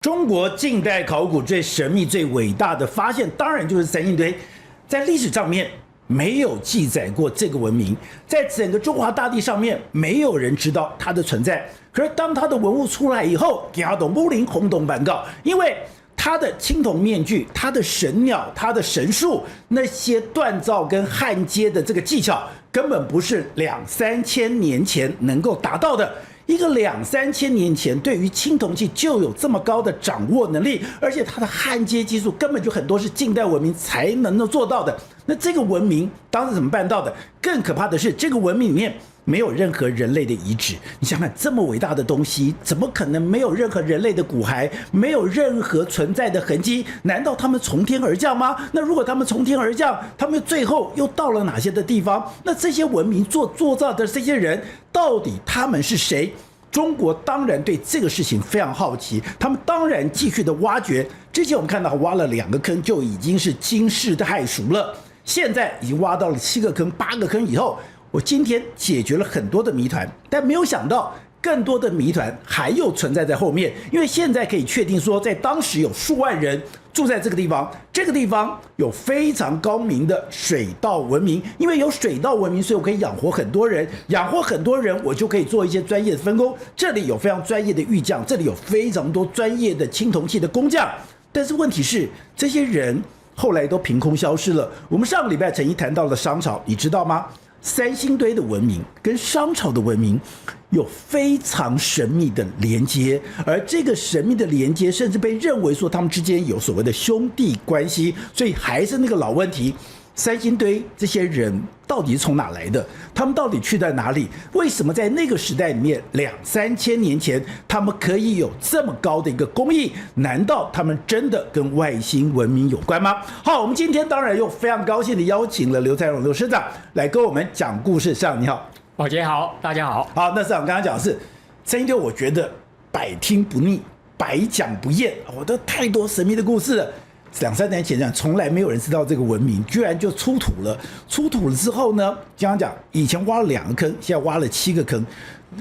中国近代考古最神秘、最伟大的发现，当然就是三星堆。在历史上面没有记载过这个文明，在整个中华大地上面没有人知道它的存在。可是当它的文物出来以后，给它懂不灵轰动板告，因为它的青铜面具、它的神鸟、它的神树，那些锻造跟焊接的这个技巧，根本不是2、3千年前能够达到的。一个2、3千年前对于青铜器就有这么高的掌握能力，而且它的焊接技术根本就很多是近代文明才能够做到的。那这个文明当时怎么办到的？更可怕的是，这个文明里面没有任何人类的遗址。你想想，这么伟大的东西，怎么可能没有任何人类的骨骸，没有任何存在的痕迹？难道他们从天而降吗？那如果他们从天而降，他们最后又到了哪些的地方？那这些文明做造的这些人，到底他们是谁？中国当然对这个事情非常好奇，他们当然继续的挖掘。之前我们看到挖了2个坑就已经是惊世骇俗了，现在已经挖到了7个坑、8个坑以后，我今天解决了很多的谜团，但没有想到更多的谜团还有存在在后面。因为现在可以确定说，在当时有数万人住在这个地方，这个地方有非常高明的水稻文明。因为有水稻文明，所以我可以养活很多人，养活很多人，我就可以做一些专业的分工。这里有非常专业的玉匠，这里有非常多专业的青铜器的工匠。但是问题是，这些人后来都凭空消失了。我们上个礼拜曾经谈到了商朝，你知道吗？三星堆的文明跟商朝的文明有非常神秘的连接，而这个神秘的连接甚至被认为说他们之间有所谓的兄弟关系。所以还是那个老问题，三星堆这些人到底是从哪来的？他们到底去在哪里？为什么在那个时代里面2、3千年前他们可以有这么高的一个工艺？难道他们真的跟外星文明有关吗？好，我们今天当然又非常高兴的邀请了刘才荣刘师长来跟我们讲故事。上你好。宝杰好，大家好。好，那师长刚刚讲的是三星堆，我觉得百听不腻，百讲不厌，我都太多神秘的故事了。2、3年前从来没有人知道这个文明，居然就出土了。出土了之后呢，刚刚讲以前挖了2个坑，现在挖了7个坑，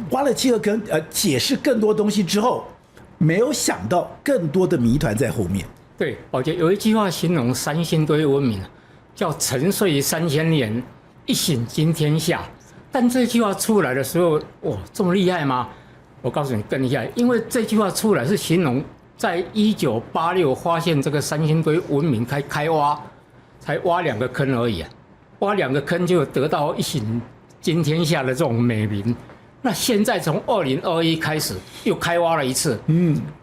挖了7个坑，解释更多东西之后，没有想到更多的谜团在后面。对，宝杰有一句话形容三星堆文明，叫沉睡3000年，一醒惊天下。但这句话出来的时候，哇，这么厉害吗？我告诉你更厉害，因为这句话出来是形容在1986发现这个三星堆文明开挖，才挖2个坑而已啊，挖2个坑就得到一醒惊天下的这种美名。那现在从2021开始又开挖了一次，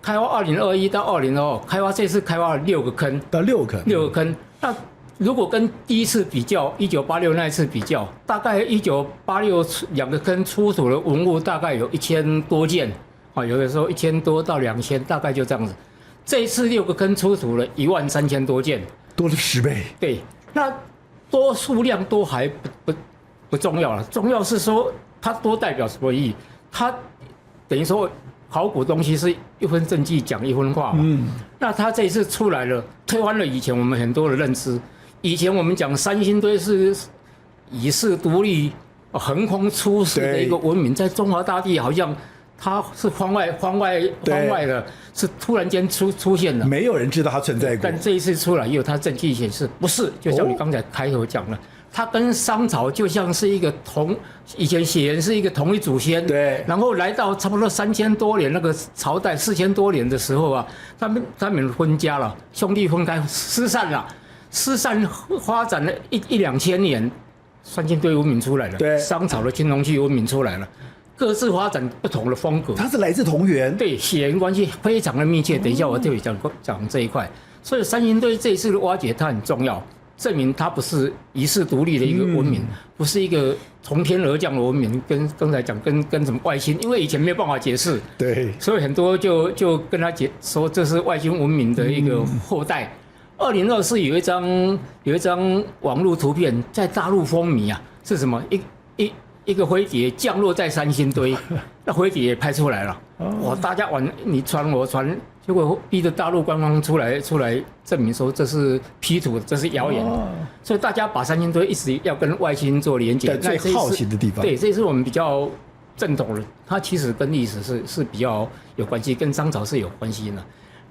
开挖2021到2022，开挖这次开挖了6个坑，到6个坑。那如果跟第一次比较，1986那一次比较，大概1986 2个坑出土的文物大概有1000多件，啊，有的时候1000多到2000，大概就这样子。这一次6个坑出土了13000多件，多了10倍。对，那多数量多还不重要了，重要是说它多代表什么意义？它等于说考古东西是1分证据讲1分话嘛。那它这一次出来了，推翻了以前我们很多的认知。以前我们讲三星堆是以世独立、横空出世的一个文明，在中华大地好像它是方外的，是突然间出现的，没有人知道它存在过。但这一次出来，也有它证据显示不是，就像你刚才开头讲了。它跟商朝就像是一个以前血缘是一个同一祖先，对，然后来到差不多3000多年那个朝代4000多年的时候啊，他们分家了，兄弟分开失散了，发展了1、2千年，三星堆文明出来了，对，商朝的青铜器文明出来了，各自发展不同的风格。它是来自同源，对，血缘关系非常的密切。等一下我特别讲这一块，所以三星堆这一次的挖掘它很重要。证明它不是遗世独立的一个文明，不是一个从天而降的文明，跟刚才讲跟什么外星，因为以前没有办法解释，对，所以很多就跟他说这是外星文明的一个后代。2024有一张网络图片在大陆风靡啊，是什么？一个飞碟降落在三星堆，那飞碟也拍出来了，哇，大家玩你传我传。结果逼着大陆官方出来证明说这是 P 图，这是谣言，所以大家把三星堆一直要跟外星做连接。在最好奇的地方，对，这是我们比较正统的，它其实跟历史是比较有关系，跟商朝是有关系的。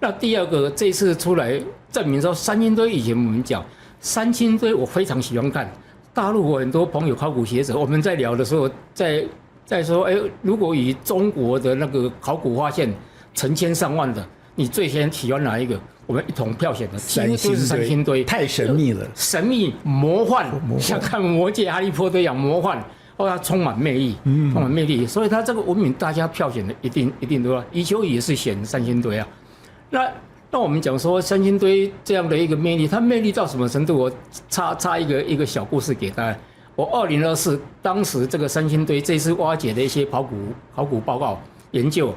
那第二个，这次出来证明说三星堆以前我们讲三星堆，我非常喜欢看。大陆我很多朋友考古学者，我们在聊的时候，在说，如果以中国的那个考古发现成千上万的，你最先喜欢哪一个？我们一同票选的，三星堆，太神秘了，神秘魔幻，像看魔戒、哈利波特一样魔幻，它充满魅力，充满魅力。所以它这个文明大家票选的一定多啊。余秋雨也是选三星堆啊。那我们讲说三星堆这样的一个魅力，它魅力到什么程度？我插一个小故事给大家。我2024当时这个三星堆这次挖掘的一些考古报告研究，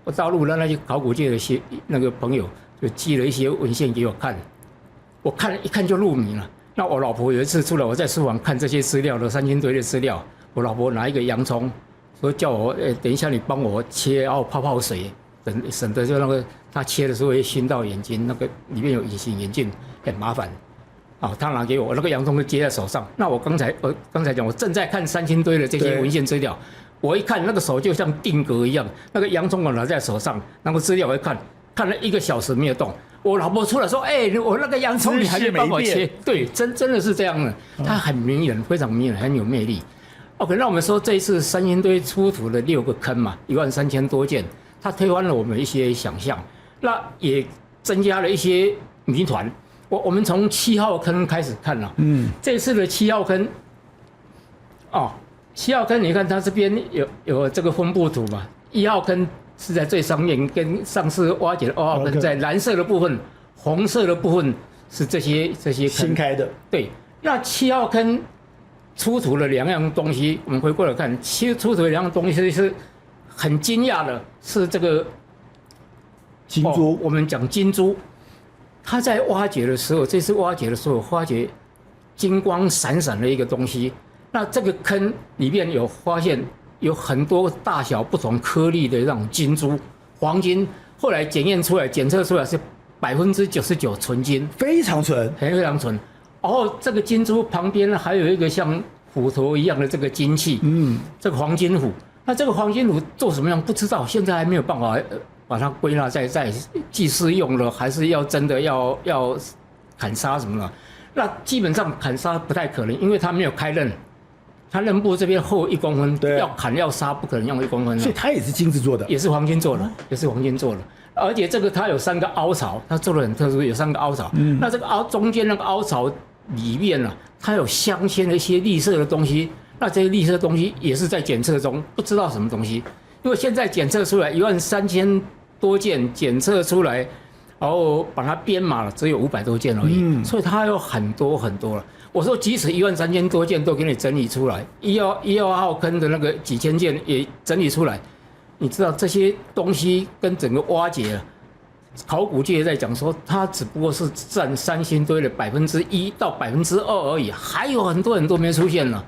我大陆的那些考古界的那个朋友就寄了一些文献给我看，我一看就入迷了。那我老婆有一次出来，我在书房看这些资料的三星堆的资料，我老婆拿一个洋葱，说叫我等一下你帮我切，然后泡水。省得就那个他切的时候会熏到眼睛，那个里面有隐形眼镜很麻烦。他拿给我那个洋葱就接在手上。那我刚才讲，我正在看三星堆的这些文献资料，我一看那个手就像定格一样，那个洋葱我拿在手上，那个资料我一看了1个小时没有动。我老婆出来说：“我那个洋葱你还没帮我切？”对，真的是这样的，它很迷人，非常迷人，很有魅力。OK， 那我们说这一次三星堆出土了6个坑嘛，13000多件。它推翻了我们一些想象，那也增加了一些谜团。我们从7号坑开始看了，这次的7号坑，7号坑你看它这边有这个分布图嘛，1号坑是在最上面，跟上次挖掘的2号坑在蓝色的部分，红色的部分是这些坑新开的。对，那7号坑出土了2样东西，我们回过来看，出土了2样东西是。很惊讶的是这个金珠，我们讲金珠，它在挖掘的时候，这次挖掘的时候发觉金光闪闪的一个东西。那这个坑里面有发现有很多大小不同颗粒的那种金珠，黄金，后来检测出来是99%纯金，非常纯，非常纯。然后这个金珠旁边还有一个像虎头一样的这个金器，这个黄金虎。那这个黄金虎做什么样不知道，现在还没有办法把它归纳在祭祀用了，还是要真的要砍杀什么的。那基本上砍杀不太可能，因为它没有开刃，它刃部这边厚1公分，要砍要杀不可能用1公分。所以它也是金子做的，也是黄金做的，也是黄金做的。而且这个它有3个凹槽，它做的很特殊，有3个凹槽。那这个中间那个凹槽里面呢，它有镶嵌了一些绿色的东西。那这些绿色的东西也是在检测中，不知道什么东西，因为现在检测出来13000多件，检测出来，然后把它编码了，只有500多件而已，所以它有很多了。我说，即使13000多件都给你整理出来，1号坑的那个几千件也整理出来，你知道这些东西跟整个挖掘，考古界在讲说，它只不过是占三星堆的1%到2%而已，还有很多没出现了。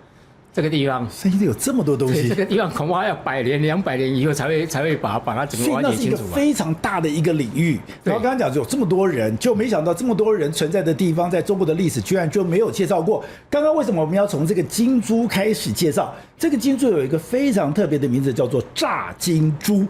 这个地方，三星堆有这么多东西，这个地方恐怕要100年、200年以后才会把它整个挖掘清楚吧。所以那是一个非常大的一个领域。然后刚刚讲有这么多人，就没想到这么多人存在的地方，在中国的历史居然就没有介绍过。刚刚为什么我们要从这个金珠开始介绍？这个金珠有一个非常特别的名字，叫做炸金珠。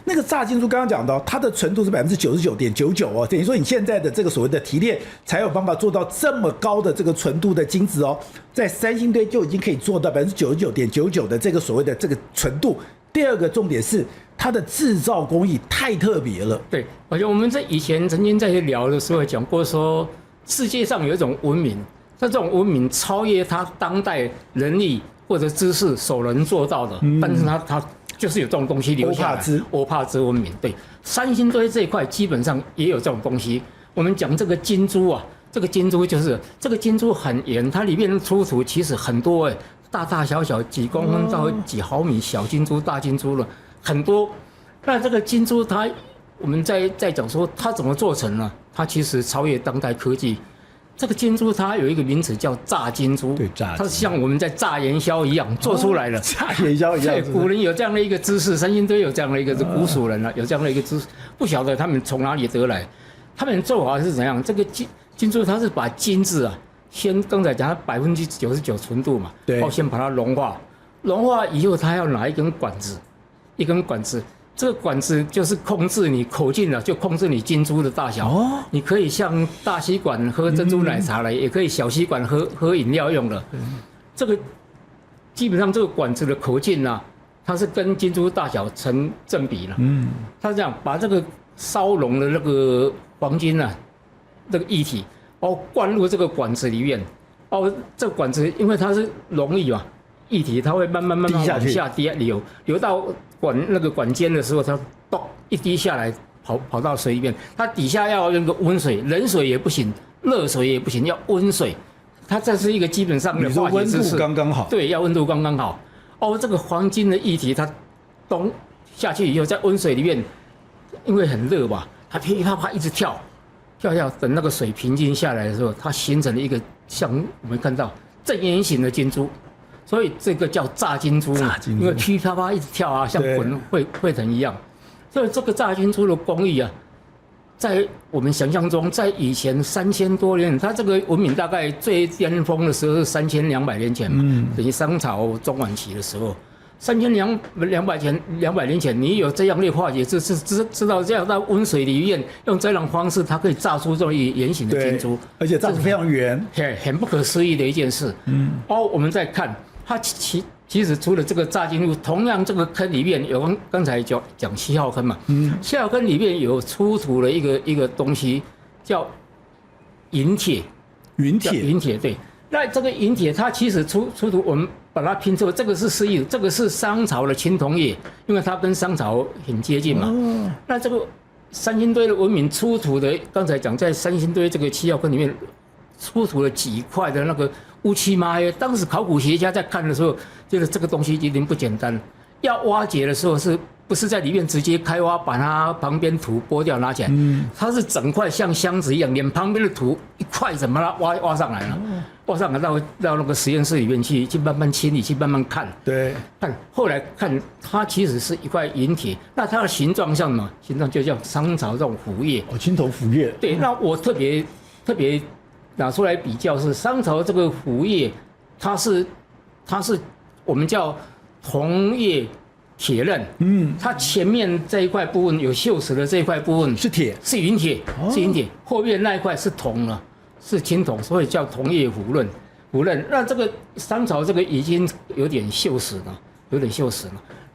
那个炸金珠刚刚讲到，它的纯度是99.99%哦，等于说你现在的这个所谓的提炼才有办法做到这么高的这个纯度的金子哦，在三星堆就已经可以做到99.99%的这个所谓的这个纯度。第二个重点是它的制造工艺太特别了。对，而且我们在以前曾经在聊的时候讲过说，世界上有一种文明，这种文明超越它当代人力或者知识所能做到的，但是它就是有这种东西留下来。欧帕兹文明，对，三星堆这一块基本上也有这种东西。我们讲这个金珠啊，这个金珠很圆，它里面出土其实很多大大小小几公分到几毫米小金珠、大金珠了很多。那这个金珠我们在讲说它怎么做成呢？它其实超越当代科技。这个金珠它有一个名词叫炸金珠，对，炸，它像我们在炸元宵一样做出来的，炸元宵一样。对，古人有这样的一个知识，三星堆有这样的一个古蜀人有这样的一个知识，不晓得他们从哪里得来。他们做法是怎样？这个金珠它是把金子先刚才讲它99%纯度嘛，对，先把它融化以后，它要拿一根管子这个管子就是控制你口径了，就控制你金珠的大小。哦，你可以像大吸管喝珍珠奶茶了，也可以小吸管喝饮料用的。这个基本上这个管子的口径啊，它是跟金珠大小成正比了。它这样把这个烧融的那个黄金啊，这个液体，灌入这个管子里面。这个管子因为它是溶液嘛，液体它会慢慢往下滴流到那个管尖的时候，它咚一滴下来，跑到水里面。它底下要用个温水，冷水也不行，热水也不行，要温水。它这是一个基本上的化学知识。温度刚刚好。对，要温度刚刚好。这个黄金的液体它咚下去以后，在温水里面，因为很热嘛，它噼里啪啪一直跳，等那个水平静下来的时候，它形成了一个像我们看到正圆形的金珠。所以这个叫炸金珠嘛，因为噼啪啪一直跳啊，像滚沸腾一样。所以这个炸金珠的工艺啊，在我们想象中，在以前3000多年，它这个文明大概最巅峰的时候是3200年前嘛，等于商朝中晚期的时候。3200年前，你有这样的化学知道这样在温水里面用这种方式，它可以炸出这种圆形的金珠，而且炸得非常圆，很不可思议的一件事。我们再看。它其实除了这个炸金珠，同样这个坑里面有刚才讲7号坑嘛，7号坑里面有出土了一个东西叫银铁，银铁对。那这个银铁它其实出土，我们把它拼凑，这个是失忆，这个是商朝的青铜叶，因为它跟商朝很接近嘛。那这个三星堆的文明出土的，刚才讲在三星堆这个7号坑里面出土了几块的那个乌漆嘛黑，当时考古学家在看的时候，觉得这个东西一定不简单。要挖掘的时候，是不是在里面直接开挖，把它旁边土剥掉拿起来？它是整块像箱子一样，连旁边的土一块怎么把它挖上来了？挖上来到那个实验室里面去慢慢清理，去慢慢看。对，后来看它其实是一块银铁，那它的形状像什么？形状就像商朝这种虎叶。青铜虎叶。对，那我特别拿出来比较是商朝这个虎叶，它是我们叫铜叶铁刃，它前面这一块部分有锈蚀的这一块部分是铁，是银铁，是银铁，后面那一块是铜了，是青铜，所以叫铜叶虎刃。那这个商朝这个已经有点锈蚀了，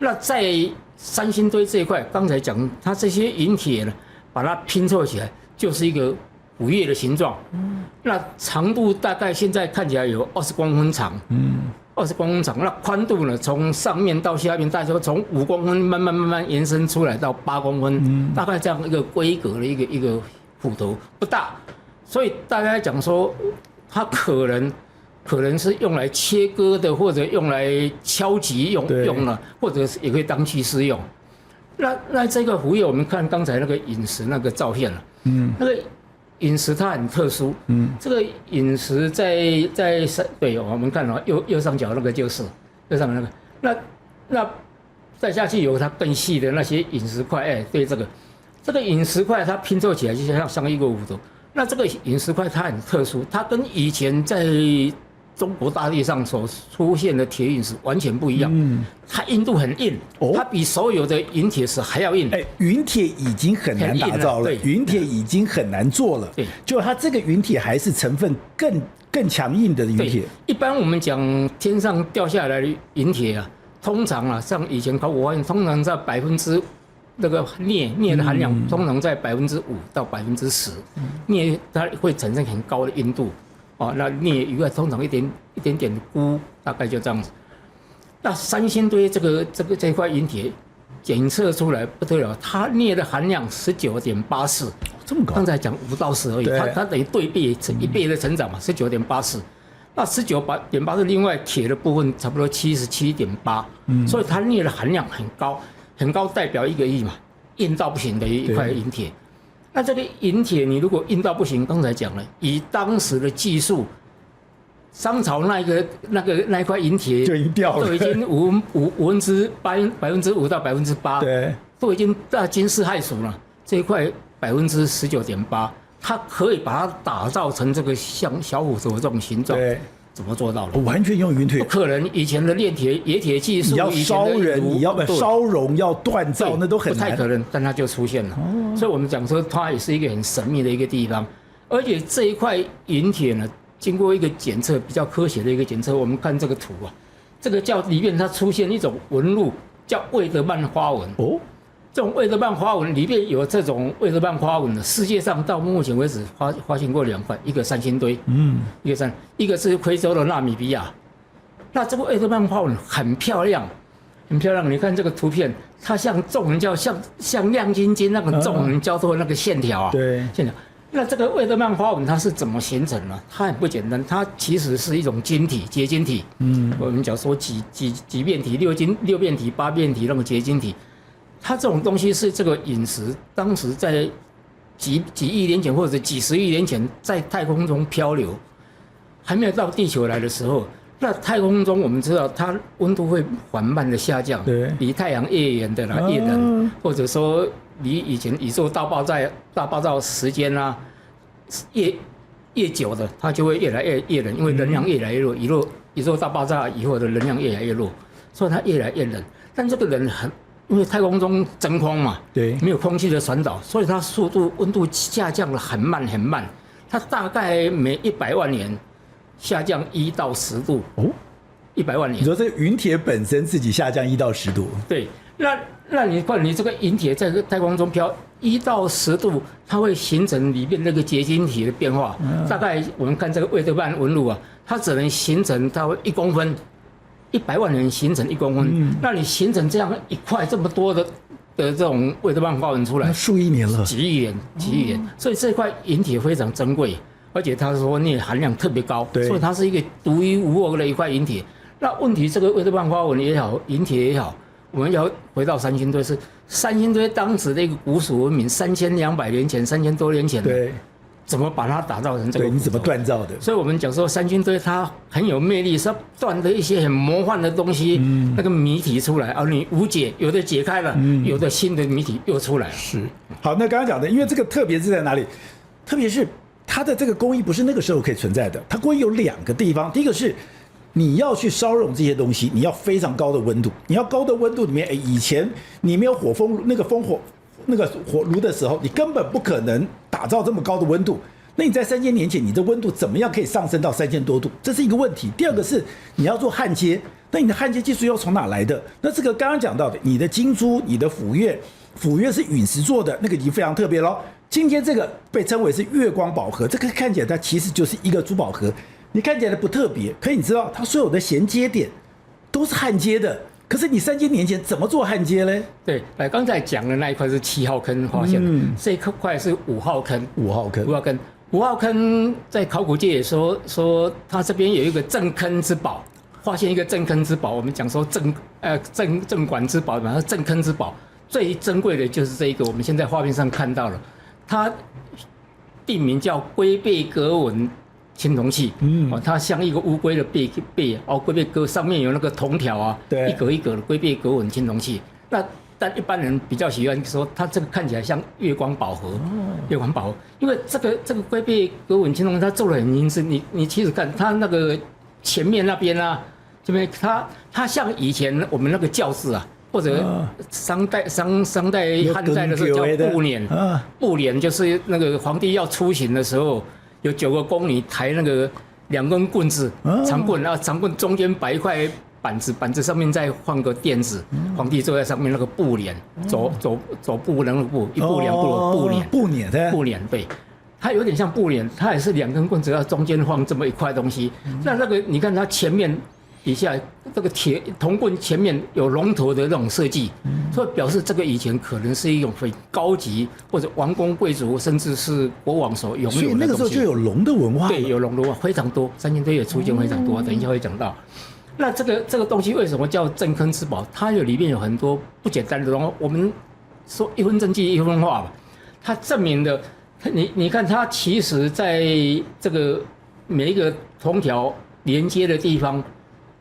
那在三星堆这一块，刚才讲它这些银铁呢，把它拼凑起来就是一个虎叶的形状。那长度大概现在看起来有20公分长，20公分长。那宽度呢，从上面到下面，大概从5公分慢慢延伸出来到8公分，大概这样一个规格的一个斧头，不大。所以大家讲说，它可能是用来切割的，或者用来敲击用了，或者也可以当器师用。那这个虎叶，我们看刚才那个饮食那个照片了，那个饮食它很特殊，这个饮食对，我们看右上角那个就是右上角那个，那再下去有它更细的那些饮食块，对，这个饮食块它拼凑起来就像一个斧头。那这个饮食块它很特殊，它跟以前在中国大地上所出现的铁陨石完全不一样，它硬度很硬，它比所有的银铁石还要硬。陨铁已经很难打造了，陨铁已经很难做了，就它这个陨铁还是成分更强硬的陨铁。一般我们讲天上掉下来的陨铁啊，通常啊，像以前考古发现，通常在%那个镍的含量通常在5%到10%，镍它会产生很高的硬度。那镍以外，通常一点点钴，大概就这样子。那三星堆这块银铁检测出来不得了，它镍的含量19.84，这么高。刚才讲5到10而已，它等于对比1倍的成长嘛，19.84。那19.84，另外铁的部分差不多77.8，所以它镍的含量很高，很高代表一个意义嘛，硬到不行的一块银铁。那这个银铁，你如果硬到不行，刚才讲了，以当时的技术，商朝那一块银铁就已经掉了，都已经5%到8%，对，都已经惊世骇俗了。这一块19.8%，它可以把它打造成这个像小虎头这种形状，怎么做到的？完全用云铁不，可能，以前的炼铁、冶铁技术，你要烧人，你要对烧熔，要锻造，那都很难。不太可能，但它就出现了。所以我们讲说，它也是一个很神秘的一个地方。而且这一块银铁呢，经过一个检测，比较科学的一个检测，我们看这个图啊，这个叫里面它出现一种纹路，叫魏德曼花纹。哦，这种魏德曼花纹里面有这种魏德曼花纹的，世界上到目前为止发现过2块，一个三星堆，一个是非洲的纳米比亚。那这个魏德曼花纹很漂亮，很漂亮。你看这个图片，它像纵横交，像亮晶晶那个纵横交错的那个线条啊，对，线条。那这个魏德曼花纹它是怎么形成呢？它很不简单，它其实是一种晶体，结晶体。我们讲说几变体、6变体、8变体那个结晶体，它这种东西是这个陨石当时在几亿年前或者几十亿年前在太空中漂流，还没有到地球来的时候，那太空中我们知道它温度会缓慢的下降，离太阳越远的啦越冷，或者说离以前宇宙大爆炸时间啊越久的，它就会越来越冷，因为能量越来越弱，宇宙大爆炸以后的能量越来越弱，所以它越来越冷。但这个冷因为太空中真空嘛，对，没有空气的传导，所以它温度下降的很慢很慢，它大概每100万年下降1到10度哦，100万年。你说这个云铁本身自己下降1到10度？对，那你看你这个银铁在太空中飘1到10度，它会形成里面那个结晶体的变化。大概我们看这个魏德曼纹路啊，它只能形成它1公分，100万年形成1公分。那你形成这样一块这么多的这种魏德曼花纹出来，数亿年了，几亿年，所以这块银铁非常珍贵。而且他说镍含量特别高，所以它是一个独一无二的一块银铁。那问题，这个魏德曼花纹也好，银铁也好，我们要回到三星堆，是三星堆当时的一个古蜀文明，3200年前，3000多年前，对，怎么把它打造成这个？对，你怎么锻造的？所以我们讲说三星堆它很有魅力，是断的一些很魔幻的东西，那个谜题出来，而你无解，有的解开了，有的新的谜题又出来了。是，好，那刚刚讲的，因为这个特别是在哪里？特别是它的这个工艺不是那个时候可以存在的，它工艺有2个地方，第一个是你要去烧熔这些东西，你要非常高的温度，你要高的温度里面，以前你没有火炉的时候，你根本不可能打造这么高的温度。那你在3000年前，你的温度怎么样可以上升到3000多度？这是一个问题。第二个是你要做焊接，那你的焊接技术又从哪来的？那这个刚刚讲到的，你的金珠、你的斧钺是陨石做的，那个已经非常特别咯。今天这个被称为是月光宝盒，这个看起来它其实就是一个珠宝盒，你看起来不特别，可你知道它所有的衔接点都是焊接的。可是你3000年前怎么做焊接呢？对，刚才讲的那一块是7号坑发现的，这一块是5号坑。5号坑在考古界也说它这边有一个镇坑之宝，发现一个镇坑之宝。我们讲说镇馆之宝嘛，镇坑之宝最珍贵的就是这一个，我们现在画面上看到了，它地名叫龟背格纹青铜器，它像一个乌龟的背，龟背格上面有那个铜条啊，一格一格的龟背格纹青铜器。但一般人比较喜欢说，它这个看起来像月光宝盒，月光宝盒，因为这个龟背格纹青铜器它做得很精致，你其实看它那个前面那边啊，这边它像以前我们那个轿子啊。或者商代汉代的时候叫步辇，步辇就是那个皇帝要出行的时候，有9个宫女抬那个2根棍子，长棍，然后长棍中间摆一块板子上面再放个垫子，皇帝坐在上面，那个步辇，走步那个步，一步两步的步辇，对，它有点像步辇，它也是2根棍子，要中间放这么一块东西。那个你看它前面。底下这个铜棍前面有龙头的那种设计，所以表示这个以前可能是一种很高级或者王公贵族甚至是国王所拥有的东西。所以那个时候就有龙的文化。对，有龙的文化非常多，三星堆也出现非常多，等一下会讲到。那这个东西为什么叫镇坑之宝？它里面有很多不简单的东西。我们说1分真迹1分话吧，它证明的，你看它其实在这个每一个铜条连接的地方。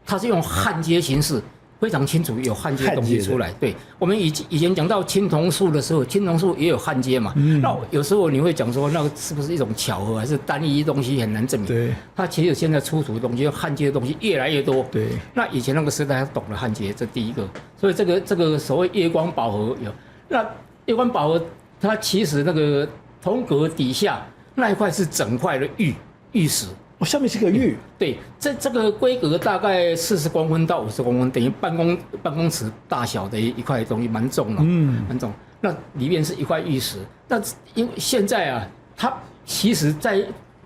它是用焊接形式，非常清楚有焊接的东西出来。对，我们以前讲到青铜树的时候，青铜树也有焊接嘛。那有时候你会讲说，那个是不是一种巧合，还是单一东西很难证明？对，它其实现在出土的东西，焊接的东西越来越多。对，那以前那个时代他懂得焊接，这第一个。所以这个所谓夜光宝盒有，那夜光宝盒它其实那个铜格底下那一块是整块的玉石。下面是个玉，对，这个规格大概40公分到50公分，等于办公尺大小的一块东西，蛮重的，蛮重。那里面是一块玉石，那因为现在啊，它其实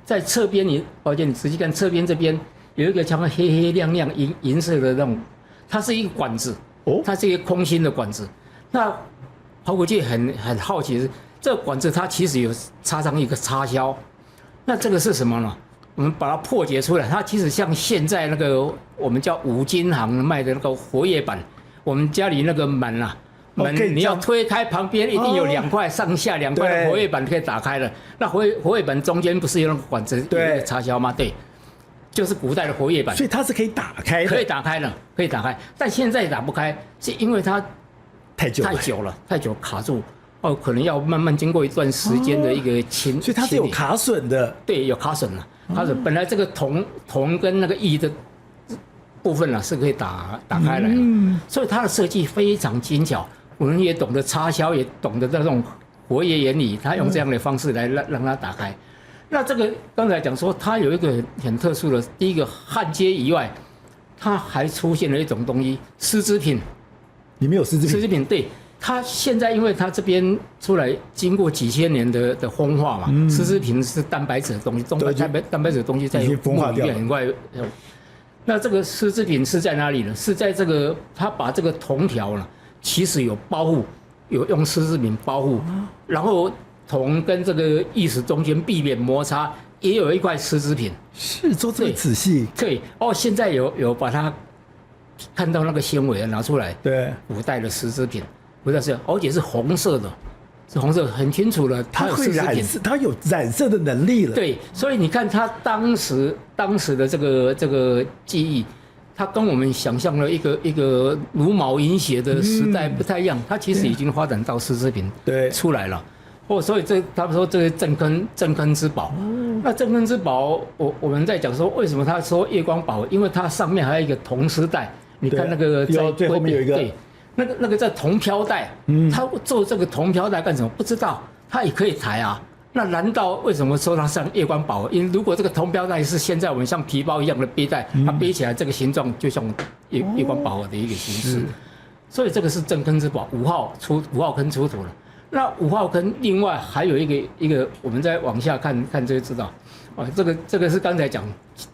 在侧边，抱歉，你仔细看侧边这边有一个像黑黑亮亮银色的那种，它是一个管子，它是一个空心的管子。那考古界很好奇的是，这个管子它其实有插上一个插销，那这个是什么呢？我们把它破解出来，它其实像现在那个我们叫五金行卖的那个活页板，我们家里那个门啊，门你要推开，旁边一定有2块上下2块的活页板可以打开的。那活页板中间不是有那个管子，有那个插销吗？对，就是古代的活页板。所以它是可以打开的，可以打开的，可以打开。但现在打不开，是因为它太久了，卡住。可能要慢慢经过一段时间的一个清，所以它是有卡榫的。对，有卡榫了。卡榫本来这个铜跟那个玉的部分啊是可以打开来的，所以它的设计非常精巧。我们也懂得插销，也懂得这种活页原理，它用这样的方式来让它打开。那这个刚才讲说，它有一个很特殊的，第一个焊接以外，它还出现了一种东西，丝织品。里面有丝织品。丝织品，对。它现在因为它这边出来经过几千年的风化嘛，丝织品是蛋白质的东西，蛋白质的东西在风化掉很快。那这个丝织品是在哪里呢？是在这个它把这个铜条呢，其实有包护，有用丝织品包护，然后铜跟这个玉石中间避免摩擦，也有一块丝织品。是做这么仔细？对，现在有把它看到那个纤维拿出来，对，古代的丝织品。不是，而且是红色的，是红色，很清楚了。它会染色，它有染色的能力了。对，所以你看它当时的这个技艺，它跟我们想象的一个茹毛饮血的时代不太一样。它其实已经发展到丝织品出来了。所以他们说这是镇坑之宝。那镇坑之宝，我们在讲说为什么他说夜光宝，因为它上面还有一个铜丝带。你看那个在最后面有一个。对，那个叫铜飘带，他做这个铜飘带干什么？不知道，他也可以抬啊。那难道为什么说它像夜光宝？因为如果这个铜飘带是现在我们像皮包一样的背带，它背起来这个形状就像夜光宝的一个形式。所以这个是镇坑之宝，5号坑出土了。那5号坑另外还有一个，我们再往下看就知道。这个是刚才讲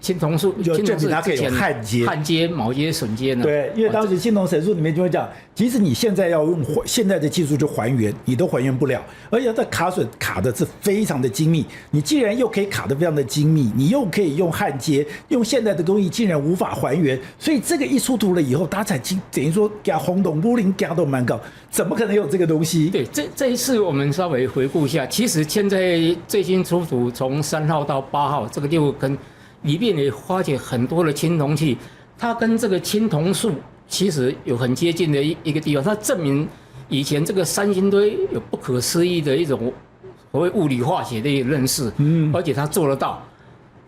青铜树，就证明它可以有焊接、铆接、榫接呢。对，因为当时青铜神树里面就会讲，即使你现在要用现在的技术去还原，你都还原不了，而且它卡榫卡的是非常的精密。你既然又可以卡得非常的精密，你又可以用焊接，用现代的工艺竟然无法还原，所以这个一出土了以后，大家才等于说给轰动武林，给都蛮高，怎么可能有这个东西？对，这一次我们稍微回顾一下，其实现在最新出土从3号到8号这个6个坑里面也发现很多的青铜器，它跟这个青铜树其实有很接近的一个地方，它证明以前这个三星堆有不可思议的一种所谓物理化学的一个认识，而且它做得到。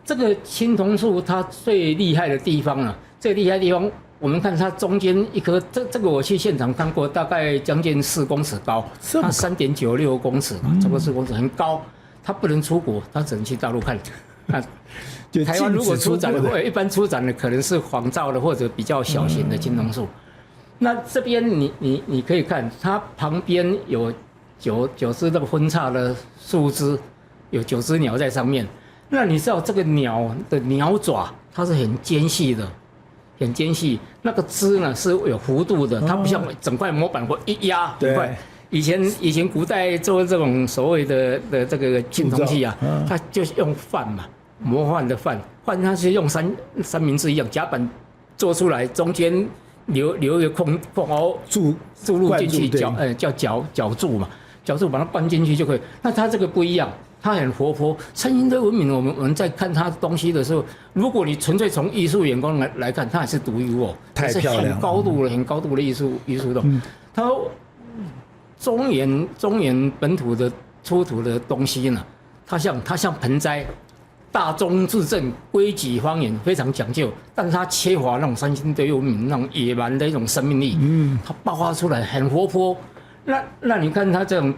这个青铜树它最厉害的地方呢，最厉害的地方，我们看它中间一颗，这个我去现场看过，大概将近4公尺高，它3.96公尺，差不多4公尺，很高。它不能出国，它只能去大陆看。台湾如果出展的话，一般出展的可能是仿造的或者比较小型的青铜树。那这边你可以看，它旁边有9只那个分叉的树枝，有9只鸟在上面。那你知道这个鸟的鸟爪它是很尖细的，很尖细。那个枝呢是有弧度的，它不像整块模板或一压一块。以前古代做这种所谓的这个青铜器啊，它就是用范嘛，模范的范，它是用三明治一样夹板做出来，中间留一个空凹注入进去，叫绞柱嘛，绞柱把它灌进去就可以。那它这个不一样，它很活泼。三星堆文明，我们在看它东西的时候，如果你纯粹从艺术眼光来看，它还是独一无二，太漂亮了，很高度的艺术动。它中原本土的出土的东西呢，它像盆栽，大宗至正，规矩方圆，非常讲究，但是它缺乏那种三星堆文明那种野蛮的一种生命力，它爆发出来很活泼。那你看它这种，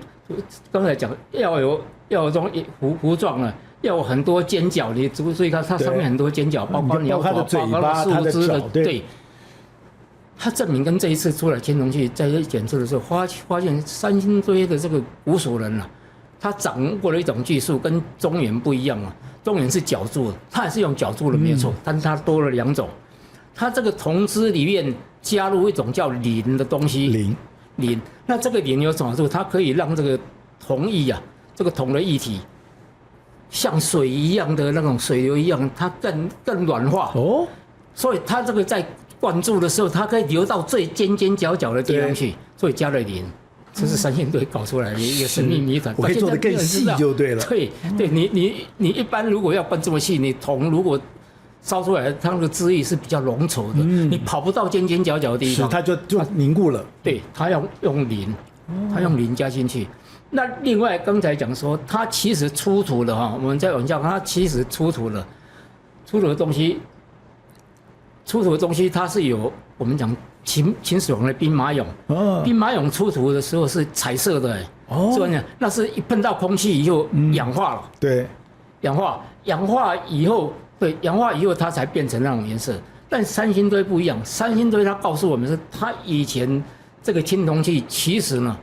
刚才讲要有这种弧状的，要有很多尖角，你注意看它上面很多尖角，包括你要它的嘴巴、它的脚，对。它证明跟这一次出来青铜器在检测的时候，发现三星堆的这个古蜀人啊，他掌握了一种技术，跟中原不一样啊。中原是角柱的，他也是用角柱的没有错，但是它多了2种。它这个铜汁里面加入一种叫磷的东西，磷。那这个磷有什么好处？它可以让这个铜液啊，这个铜的液体像水一样的那种水流一样，它更软化哦。所以它这个在灌注的时候，它可以流到最尖角的地方去，所以加了磷。这是三星堆搞出来的一个神秘谜团，我可以做得更细就对了。对，你一般如果要灌这么细，你铜如果烧出来，它的汁液是比较浓稠的，你跑不到尖角的地方，它就凝固了。对，它要用磷，它用磷加进去。那另外刚才讲说，它其实出土的哈，我们在往下看，它其实出土的东西，它是有我们讲秦始皇的兵马俑，兵马俑出土的时候是彩色的，是吧？那是一碰到空气以后氧化了，对，氧化以后它才变成那种颜色。但三星堆不一样，三星堆它告诉我们是它以前这个青铜器其实呢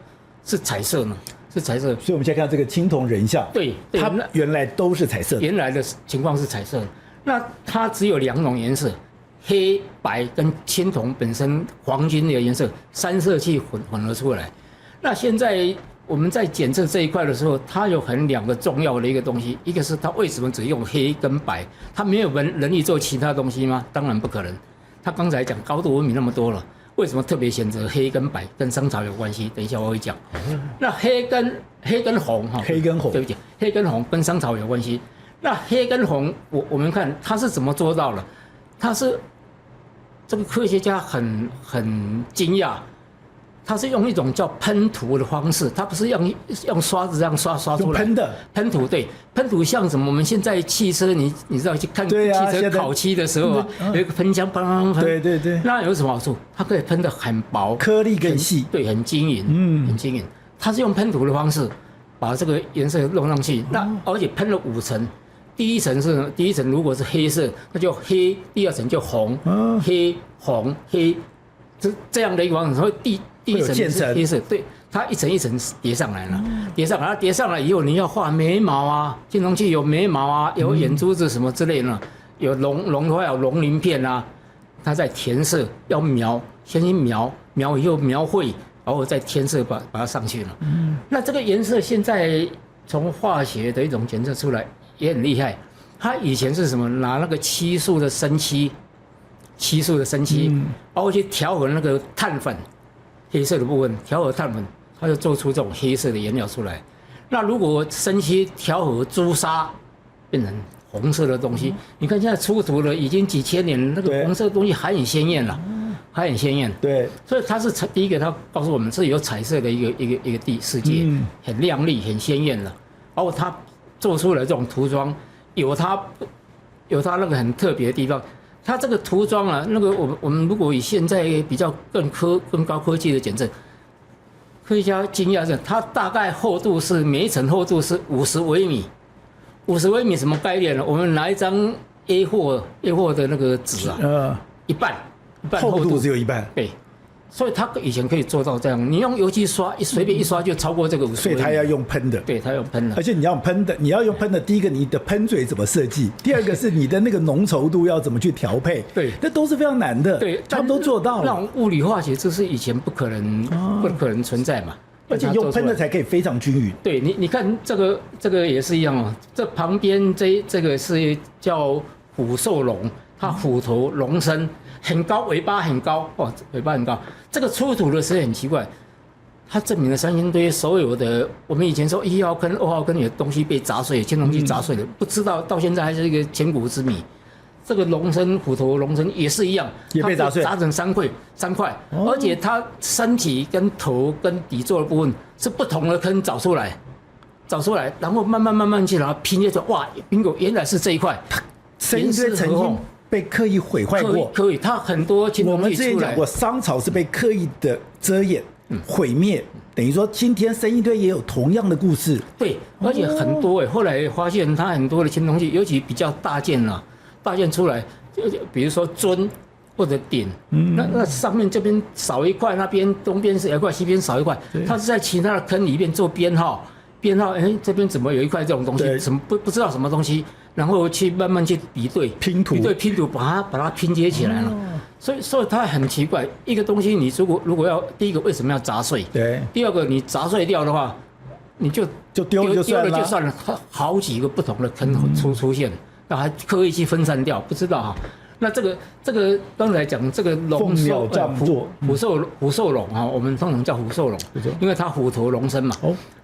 是彩色呢，是彩色。所以我们现在看到这个青铜人像，对，它原来都是彩色的，原来的情况是彩色的。那它只有2种颜色。黑白跟青铜本身黄金的颜色3色去混合出来。那现在我们在检测这一块的时候，它有2个重要的一个东西，一个是它为什么只用黑跟白？它没有人力做其他东西吗？当然不可能。他刚才讲高度文明那么多了，为什么特别选择黑跟白？跟商朝有关系，等一下我会讲。那黑跟红哈，黑跟红，对不起，黑跟红跟商朝有关系。那黑跟红，我们看它是怎么做到的？它是这个科学家很惊讶，他是用一种叫喷涂的方式，他不是用刷子这样刷出来，喷涂，对，喷涂像什么？我们现在汽车，你知道去看汽车烤漆的时候啊，有一个喷枪砰砰砰，对，那有什么好处？它可以喷得很薄，颗粒更细，对，很均匀，很均匀。它是用喷涂的方式把这个颜色弄上去，那而且喷了5层。第一层如果是黑色，那就黑；第2层就红，黑红黑，这样的一个方式。所以第一层是黑色，对，它一层一层叠上来了，叠上来以后，你要画眉毛啊，青铜器有眉毛啊，有眼珠子什么之类的，有龙的话有龙鳞片啊，它在填色，要描，先描以后描绘，然后再填色把它上去了。那这个颜色现在从化学的一种检测出来。也很厉害，他以前是什么？拿那个漆素的生漆，然后去调和那个碳粉，黑色的部分调和碳粉，他就做出这种黑色的颜料出来。那如果生漆调和朱砂，变成红色的东西，你看现在出土了已经几千年，那个红色的东西还很鲜艳了，还很鲜艳。对，所以它是第一个，他告诉我们是有彩色的一个世界，很亮丽、很鲜艳了，包括它。做出来这种涂装，有它那个很特别的地方。它这个涂装啊，那个我们如果以现在比较更高科技的检测，科学家惊讶是，它大概每一层厚度是50微米。50微米什么概念呢？我们拿一张 A4 的那个纸啊，一半厚度只有一半。对。所以他以前可以做到这样，你用油漆刷，随便一刷就超过这个50微米。所以他要用喷的，对，他用喷的。而且你要用喷的，第一个你的喷嘴怎么设计，第二个是你的那个浓稠度要怎么去调配，对，那都是非常难的。对，他们都做到了。那种物理化学，这是以前不可能存在嘛。而且用喷的才可以非常均匀。对你看这个也是一样哦，这旁边这个是叫虎兽龙，它虎头龙身。很高，尾巴很高哦，尾巴很高。这个出土的时候很奇怪，它证明了三星堆所有的我们以前说1号坑、2号坑有东西被砸碎，青铜器砸碎的，不知道到现在还是一个千古之谜。这个龙身虎头龙身也是一样，也被砸碎，砸成三块，而且它身体跟头跟底座的部分是不同的坑找出来，然后慢慢去，然后拼接出哇，bingo，原来是这一块。三星堆曾经被刻意毁坏过，可以，它很多青铜器出来。我们之前讲过，商朝是被刻意的遮掩、毁灭，等于说今天三星堆也有同样的故事。对，而且很多后来发现它很多的青铜器，尤其比较大件出来，比如说尊或者鼎，那上面这边少一块，那边东边是一块，西边少一块，它是在其他的坑里面做编号，这边怎么有一块这种东西？什么不知道什么东西，然后去慢慢去比对拼图，把它拼接起来了。所以它很奇怪，一个东西你如果要第一个为什么要砸碎？对，第二个你砸碎掉的话，你就丢了就算了，好几个不同的坑出现。还刻意去分散掉，不知道哈。那这个刚才讲这个龙兽虎兽龙哈，我们通常叫虎兽龙，因为它虎头龙身嘛。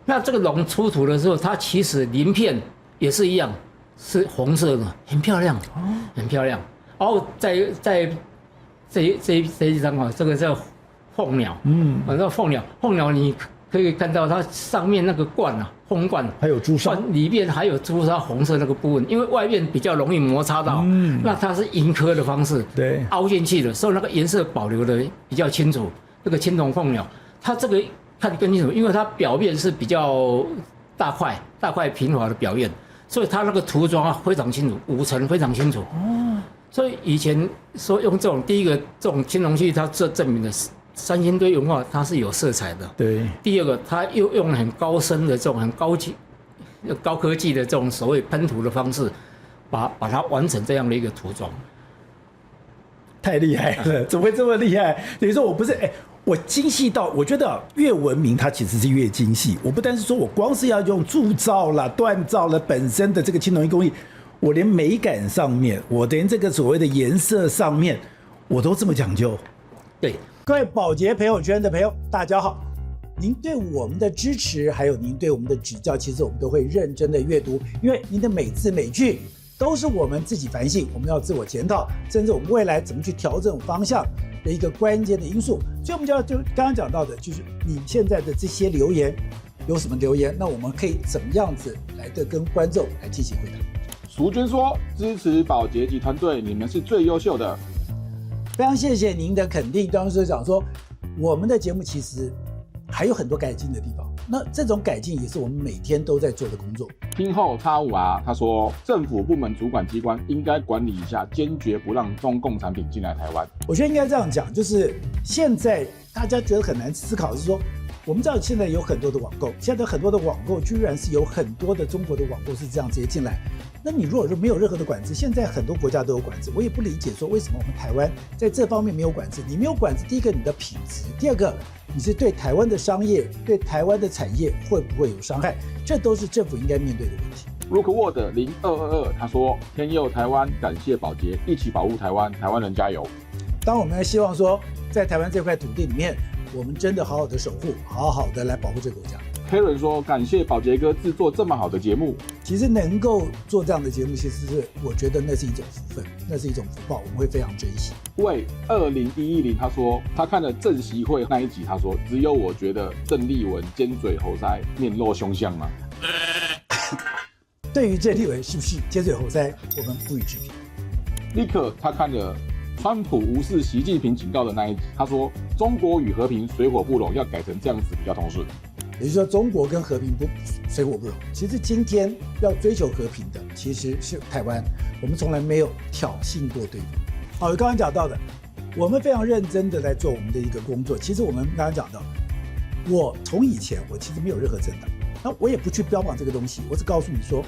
那这个龙出土的时候，它其实鳞片也是一样，是红色的，很漂亮，很漂亮。然后在这一张啊，这个叫凤鸟，这凤鸟你可以看到它上面那个冠凤冠还有朱砂，里面还有朱砂红色那个部分，因为外面比较容易摩擦到，那它是银刻的方式，对，凹进去的，所以那个颜色保留的比较清楚。这个青铜凤鸟，它这个看得更清楚，因为它表面是比较大块平滑的表面，所以它那个涂装非常清楚，5层非常清楚。所以以前说用这种第一个这种青铜器，它证明的是三星堆文化它是有色彩的。对。第二个，它又用了很高深的这种很高科技的这种所谓喷涂的方式，把它完成这样的一个涂装。太厉害了，怎么会这么厉害？等于说我不是我精细到我觉得越文明它其实是越精细。我不单是说我光是要用铸造啦、锻造了本身的这个青铜器工艺，我连美感上面，我连这个所谓的颜色上面，我都这么讲究。对。各位宝洁朋友圈的朋友，大家好！您对我们的支持，还有您对我们的指教，其实我们都会认真的阅读，因为您的每字每句都是我们自己反省，我们要自我检讨，甚至我们未来怎么去调整方向的一个关键的因素。所以，我们就刚刚讲到的，就是你现在的这些留言有什么留言？那我们可以怎么样子来的跟观众来进行回答？淑娟说：“支持宝洁集团队，你们是最优秀的。”非常谢谢您的肯定。当时讲说，我们的节目其实还有很多改进的地方，那这种改进也是我们每天都在做的工作。听后X5R他说，政府部门主管机关应该管理一下，坚决不让中共产品进来台湾。我觉得应该这样讲，就是现在大家觉得很难思考的是说，我们知道现在有很多的网购，现在很多的网购居然是有很多的中国的网购是这样直接进来。那你如果说没有任何的管制，现在很多国家都有管制，我也不理解说为什么我们台湾在这方面没有管制。你没有管制，第一个你的品质，第二个你是对台湾的商业、对台湾的产业会不会有伤害，这都是政府应该面对的问题。Rookwood 0222他说，天佑台湾，感谢宝洁，一起保护台湾，台湾人加油。当我们希望说，在台湾这块土地里面，我们真的好好的守护，好好的来保护这个国家。Karen 说：“感谢宝洁哥制作这么好的节目。其实能够做这样的节目，其实是我觉得那是一种福分，那是一种福报，我们会非常珍惜。”喂，20110他说他看了郑习会那一集，他说只有我觉得郑丽文尖嘴猴腮、面露凶相吗？对于郑丽文是不是尖嘴猴腮，我们不予置评。立刻他看了川普无视习近平警告的那一集，他说中国与和平水火不容，要改成这样子比较通顺。也就是说，中国跟和平水火不容。其实今天要追求和平的其实是台湾，我们从来没有挑衅过对方。好，刚刚讲到的，我们非常认真的来做我们的一个工作。其实我们刚刚讲到，我从以前我其实没有任何政党，那我也不去标榜这个东西，我只告诉你说，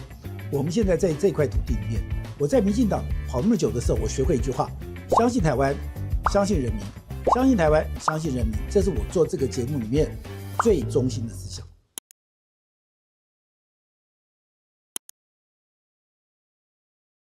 我们现在在这块土地里面，我在民进党跑那么久的时候，我学会一句话：相信台湾，相信人民，相信台湾，相信人民，这是我做这个节目里面最中心的思想。